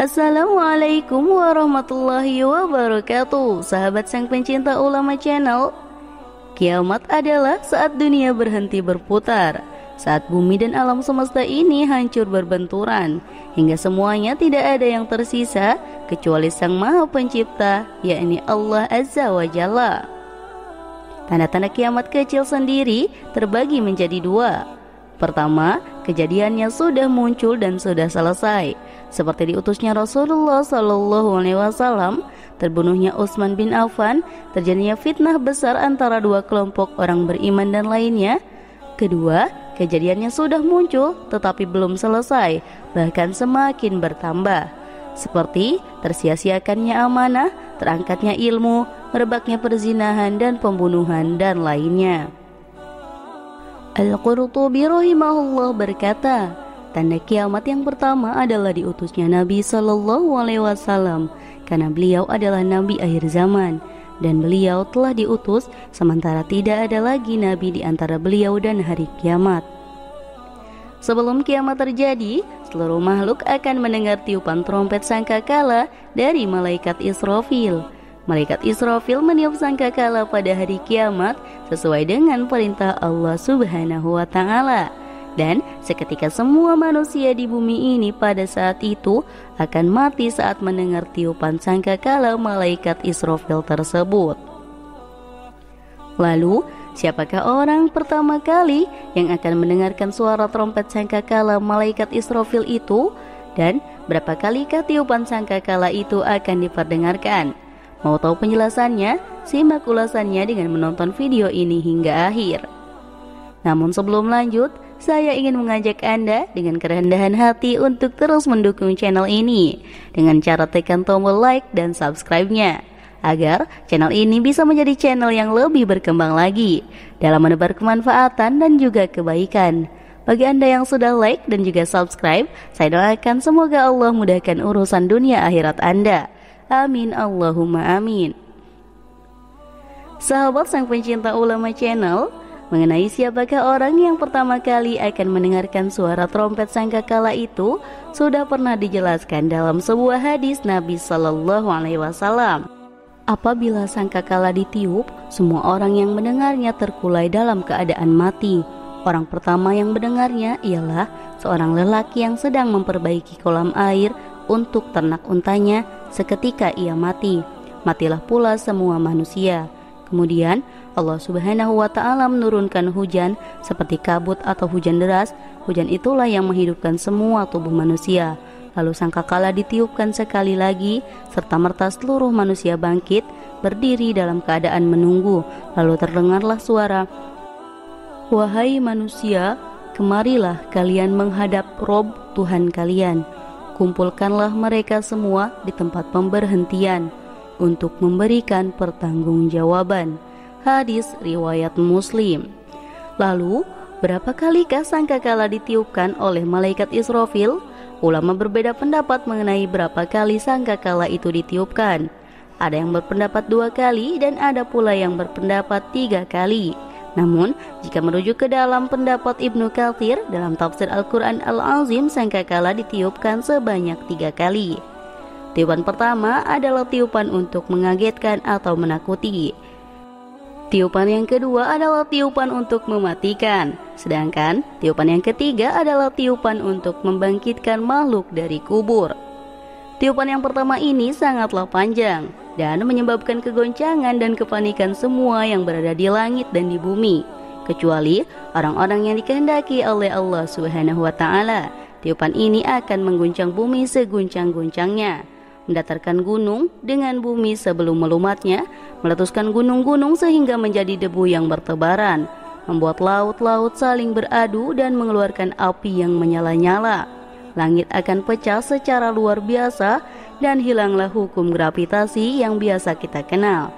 Assalamualaikum warahmatullahi wabarakatuh. Sahabat sang pencinta ulama channel, kiamat adalah saat dunia berhenti berputar, saat bumi dan alam semesta ini hancur berbenturan, hingga semuanya tidak ada yang tersisa kecuali Sang Maha Pencipta, yakni Allah Azza wa Jalla. Tanda-tanda kiamat kecil sendiri terbagi menjadi dua. Pertama, kejadiannya sudah muncul dan sudah selesai, seperti diutusnya Rasulullah SAW, terbunuhnya Utsman bin Affan, terjadinya fitnah besar antara dua kelompok orang beriman dan lainnya. Kedua, kejadiannya sudah muncul tetapi belum selesai, bahkan semakin bertambah, seperti tersia-siakannya amanah, terangkatnya ilmu, merebaknya perzinahan dan pembunuhan dan lainnya. Al-Qurtubi rahimahullah berkata, tanda kiamat yang pertama adalah diutusnya Nabi SAW, karena beliau adalah Nabi akhir zaman, dan beliau telah diutus sementara tidak ada lagi Nabi di antara beliau dan hari kiamat. Sebelum kiamat terjadi, seluruh makhluk akan mendengar tiupan trompet sangkakala dari malaikat Israfil. Malaikat Israfil meniup sangkakala pada hari kiamat sesuai dengan perintah Allah Subhanahu wa Ta'ala. Dan seketika semua manusia di bumi ini pada saat itu akan mati saat mendengar tiupan sangkakala malaikat Israfil tersebut. Lalu, siapakah orang pertama kali yang akan mendengarkan suara trompet sangkakala malaikat Israfil itu? Dan berapa kalikah tiupan sangkakala itu akan diperdengarkan? Mau tahu penjelasannya? Simak ulasannya dengan menonton video ini hingga akhir. Namun sebelum lanjut, saya ingin mengajak Anda dengan kerendahan hati untuk terus mendukung channel ini dengan cara tekan tombol like dan subscribe-nya, agar channel ini bisa menjadi channel yang lebih berkembang lagi dalam menebar kemanfaatan dan juga kebaikan. Bagi Anda yang sudah like dan juga subscribe, saya doakan semoga Allah mudahkan urusan dunia akhirat Anda. Amin Allahumma amin. Sahabat sang pencinta ulama channel, mengenai siapakah orang yang pertama kali akan mendengarkan suara trompet sangkakala itu sudah pernah dijelaskan dalam sebuah hadis Nabi SAW. Apabila sangkakala ditiup, semua orang yang mendengarnya terkulai dalam keadaan mati. Orang pertama yang mendengarnya ialah seorang lelaki yang sedang memperbaiki kolam air untuk ternak untanya. Seketika ia mati, matilah pula semua manusia. Kemudian Allah Subhanahu wa Ta'ala menurunkan hujan seperti kabut atau hujan deras. Hujan itulah yang menghidupkan semua tubuh manusia. Lalu sangkakala ditiupkan sekali lagi, serta merta seluruh manusia bangkit, berdiri dalam keadaan menunggu. Lalu terdengarlah suara, "Wahai manusia, kemarilah kalian menghadap Rob Tuhan kalian. Kumpulkanlah mereka semua di tempat pemberhentian untuk memberikan pertanggungjawaban." Hadis riwayat Muslim. Lalu, berapa kalikah sangkakala ditiupkan oleh malaikat Israfil? Ulama berbeda pendapat mengenai berapa kali sangkakala itu ditiupkan. Ada yang berpendapat 2 kali dan ada pula yang berpendapat 3 kali. Namun, jika merujuk ke dalam pendapat Ibnu Katsir dalam tafsir Al-Quran Al-Azim, sangkakala ditiupkan sebanyak 3 kali. Tiupan pertama adalah tiupan untuk mengagetkan atau menakuti. Tiupan yang kedua adalah tiupan untuk mematikan. Sedangkan tiupan yang ketiga adalah tiupan untuk membangkitkan makhluk dari kubur. Tiupan yang pertama ini sangatlah panjang dan menyebabkan kegoncangan dan kepanikan semua yang berada di langit dan di bumi, kecuali orang-orang yang dikehendaki oleh Allah Subhanahu wa Ta'ala. Tiupan ini akan mengguncang bumi seguncang-guncangnya, mendatarkan gunung dengan bumi sebelum melumatnya, meletuskan gunung-gunung sehingga menjadi debu yang bertebaran, membuat laut-laut saling beradu dan mengeluarkan api yang menyala-nyala. Langit akan pecah secara luar biasa dan hilanglah hukum gravitasi yang biasa kita kenal.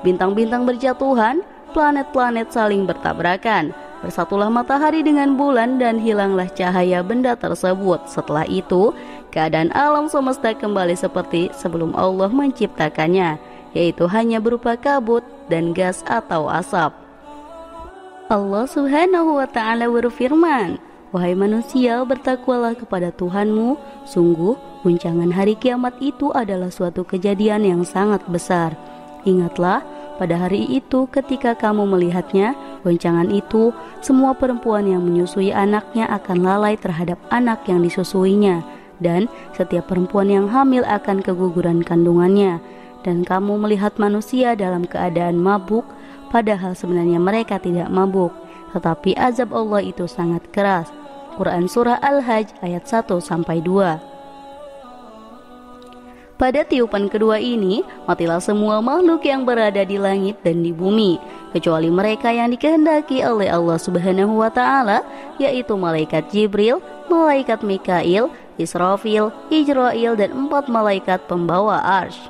Bintang-bintang berjatuhan, planet-planet saling bertabrakan, bersatulah matahari dengan bulan dan hilanglah cahaya benda tersebut. Setelah itu, keadaan alam semesta kembali seperti sebelum Allah menciptakannya, yaitu hanya berupa kabut dan gas atau asap. Allah Subhanahu wa Ta'ala berfirman, wahai manusia, bertakwalah kepada Tuhanmu. Sungguh, guncangan hari kiamat itu adalah suatu kejadian yang sangat besar. Ingatlah, pada hari itu ketika kamu melihatnya, goncangan itu, semua perempuan yang menyusui anaknya akan lalai terhadap anak yang disusuinya, dan setiap perempuan yang hamil akan keguguran kandungannya. Dan kamu melihat manusia dalam keadaan mabuk, padahal sebenarnya mereka tidak mabuk, tetapi azab Allah itu sangat keras. Quran Surah Al-Hajj ayat 1-2. Pada tiupan kedua ini, matilah semua makhluk yang berada di langit dan di bumi, kecuali mereka yang dikehendaki oleh Allah Subhanahu wa Ta'ala, yaitu malaikat Jibril, malaikat Mikail, Israfil, Ijrail, dan 4 malaikat pembawa arsy.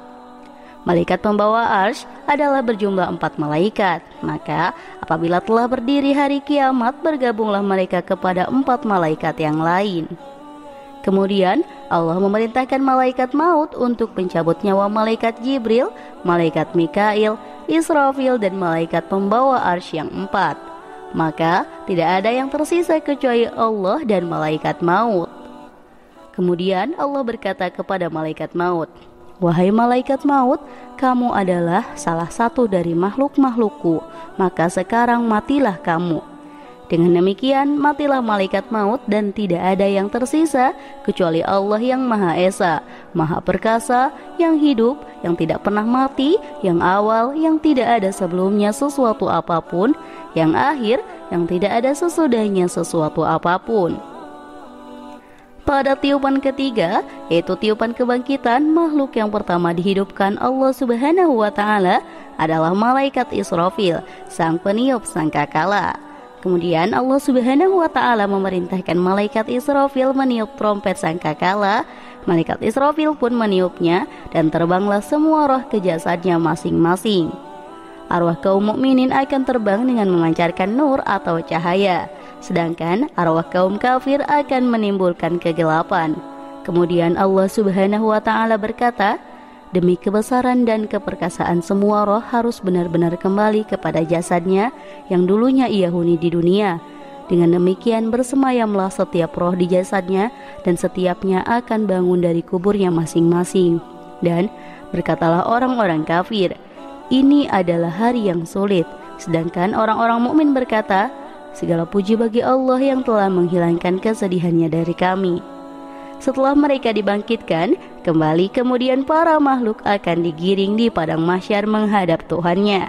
Malaikat pembawa arsy adalah berjumlah 4 malaikat. Maka apabila telah berdiri hari kiamat, bergabunglah mereka kepada 4 malaikat yang lain. Kemudian Allah memerintahkan malaikat maut untuk mencabut nyawa malaikat Jibril, malaikat Mikail, Israfil, dan malaikat pembawa arsy yang 4. Maka tidak ada yang tersisa kecuali Allah dan malaikat maut. Kemudian Allah berkata kepada malaikat maut, wahai malaikat maut, kamu adalah salah satu dari makhluk-makhlukku, maka sekarang matilah kamu. Dengan demikian matilah malaikat maut dan tidak ada yang tersisa kecuali Allah yang Maha Esa, Maha Perkasa, yang hidup, yang tidak pernah mati, yang awal, yang tidak ada sebelumnya sesuatu apapun, yang akhir, yang tidak ada sesudahnya sesuatu apapun. Pada tiupan ketiga, yaitu tiupan kebangkitan, makhluk yang pertama dihidupkan Allah Subhanahu wa Ta'ala adalah malaikat Israfil, sang peniup sangkakala. Kemudian Allah Subhanahu wa Ta'ala memerintahkan malaikat Israfil meniup trompet sangkakala. Malaikat Israfil pun meniupnya dan terbanglah semua roh ke jasadnya masing-masing. Arwah kaum mukminin akan terbang dengan memancarkan nur atau cahaya, sedangkan arwah kaum kafir akan menimbulkan kegelapan. Kemudian Allah Subhanahu wa Ta'ala berkata, demi kebesaran dan keperkasaan semua roh harus benar-benar kembali kepada jasadnya yang dulunya ia huni di dunia. Dengan demikian bersemayamlah setiap roh di jasadnya dan setiapnya akan bangun dari kuburnya masing-masing. Dan berkatalah orang-orang kafir, ini adalah hari yang sulit. Sedangkan orang-orang mukmin berkata, segala puji bagi Allah yang telah menghilangkan kesedihannya dari kami. Setelah mereka dibangkitkan kembali, kemudian para makhluk akan digiring di padang mahsyar menghadap Tuhannya.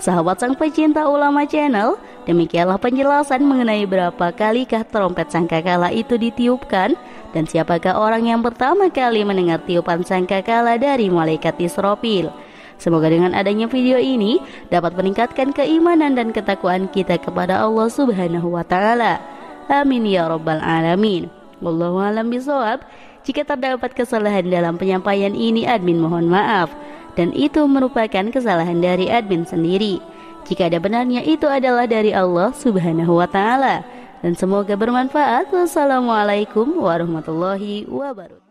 Sahabat sang pecinta ulama channel, demikianlah penjelasan mengenai berapa kalikah trompet sangkakala itu ditiupkan dan siapakah orang yang pertama kali mendengar tiupan sangkakala dari malaikat Israfil. Semoga dengan adanya video ini dapat meningkatkan keimanan dan ketakwaan kita kepada Allah Subhanahu wa Ta'ala. Amin ya rabbal alamin. Wallahu a'lam bishawab. Jika terdapat kesalahan dalam penyampaian ini, admin mohon maaf, dan itu merupakan kesalahan dari admin sendiri. Jika ada benarnya, itu adalah dari Allah Subhanahu wa Ta'ala. Dan semoga bermanfaat. Wassalamualaikum warahmatullahi wabarakatuh.